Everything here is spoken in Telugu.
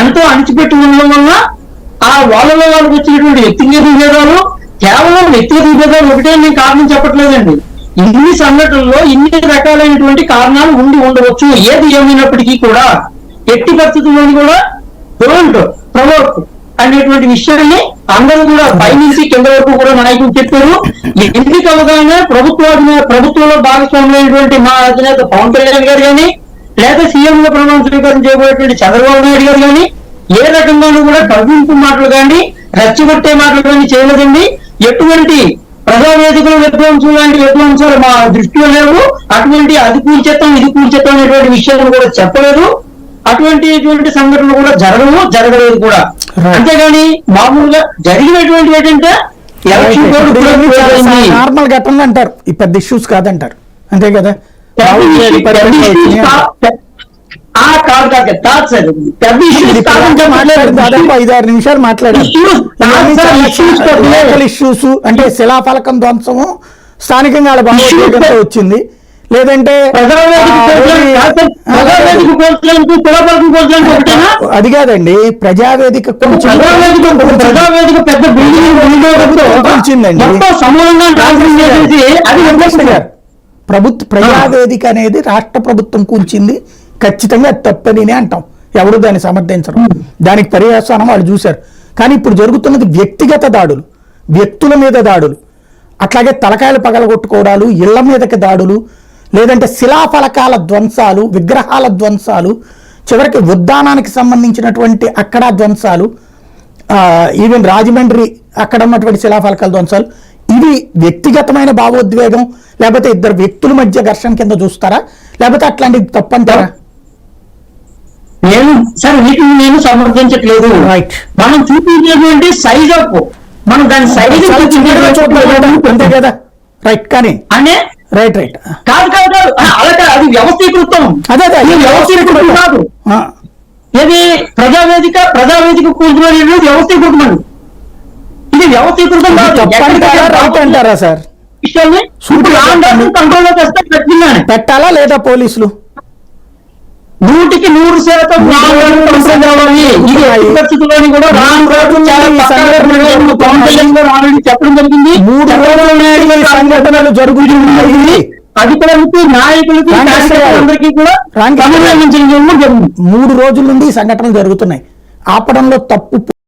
ఎంతో అణిచిపెట్టి ఉండడం వల్ల ఆ వాళ్ళలో వాళ్ళకి వచ్చినటువంటి వ్యక్తిగత విభేదాలు కేవలం వ్యక్తిగత విభేదాలు ఒకటే నేను కారణం చెప్పట్లేదండి. ఇన్ని సంఘటనల్లో ఇన్ని రకాలైనటువంటి కారణాలు ఉండి ఉండవచ్చు. ఏది ఏమైనప్పటికీ కూడా ఎట్టి పరిస్థితుల్లో కూడా డోంట్ ప్రమోట్ అనేటువంటి విషయాన్ని అందరూ కూడా పైనుంచి కింద వరకు కూడా నాయకులు చెప్పారు. ఎన్నికలుగానే ప్రభుత్వంలో భాగస్వామ్యమైనటువంటి మా అధినేత పవన్ కళ్యాణ్ గారు కానీ, లేదా సీఎం గా ప్రమాణ స్వీకారం చేయబోయేటువంటి చంద్రబాబు నాయుడు గారు కానీ ఏ రకంగానూ కూడా కవ్వింపు మాటలు కానీ రెచ్చగొట్టే మాటలు కానీ చేయలేదండి. ఎటువంటి ప్రజావేదికలు విధ్వంసం లాంటి విధ్వంసాలు మా దృష్టిలో లేవు. అటువంటి అది కూల్చేస్తాం ఇది కూల్చేస్తాం అనేటువంటి విషయాలను కూడా చెప్పలేదు. అటువంటి సంఘటనలు కూడా జరగలేదు కూడా. అంతేగాని మామూలుగా జరిగినటువంటి ఏంటంటే నార్మల్ ఘటనలు అంటారు, ఈ పెద్ద ఇష్యూస్ కాదంటారు, అంతే కదా. దాదాపు 5-6 నిమిషాలు మాట్లాడారు. ఇష్యూస్ అంటే శిలాఫలకం ధ్వంసము స్థానికంగా వాళ్ళ భావోద్వేగంతో వచ్చింది, లేదంటే అది కాదండి. ప్రజావేదిక ప్రజావేదిక అనేది రాష్ట్ర ప్రభుత్వం కూల్చింది, ఖచ్చితంగా తప్పని అంటాం, ఎవరు దాన్ని సమర్థించరు. దానికి పర్యవసానం వాళ్ళు చూశారు. కానీ ఇప్పుడు జరుగుతున్నది వ్యక్తిగత దాడులు, వ్యక్తుల మీద దాడులు, అట్లాగే తలకాయలు పగలగొట్టుకోవడాలు, ఇళ్ల మీదకి దాడులు, లేదంటే శిలాఫలకాల ధ్వంసాలు, విగ్రహాల ధ్వంసాలు, చివరికి ఉద్యానానికి సంబంధించినటువంటి అక్కడ ధ్వంసాలు, ఈవెన్ రాజమండ్రి అక్కడ ఉన్నటువంటి శిలాఫలకాల ధ్వంసాలు. ఇవి వ్యక్తిగతమైన భావోద్వేగం, లేకపోతే ఇద్దరు వ్యక్తుల మధ్య ఘర్షణ కింద చూస్తారా, లేకపోతే అట్లాంటిది తప్పంటారా? నేను సమర్థించట్లేదు. మనం చూపించేటువంటి సైజ్ ఆఫ్ మనం దాని సైజ్ అంతే కదా. రైట్. కానీ రైట్ కాదు అలా అది వ్యవస్థీకృతం. అదే వ్యవస్థీకృతం కాదు. ఇది ప్రజావేదిక కూర్చుని వ్యవస్థీకృతం. ఇది వ్యవస్థీకృతం కాదు అంటారా సార్? కంట్రోల్ పెట్టాలా లేదా పోలీసులు 100% పరిస్థితుల్లోని కూడా చెప్పడం జరిగింది. 3 రోజుల సంఘటనలు జరుగుతున్నాయి. అధికారులకు, నాయకులకి, అందరికీ కూడా 3 రోజుల నుండి సంఘటనలు జరుగుతున్నాయి. ఆపడంలో తప్పు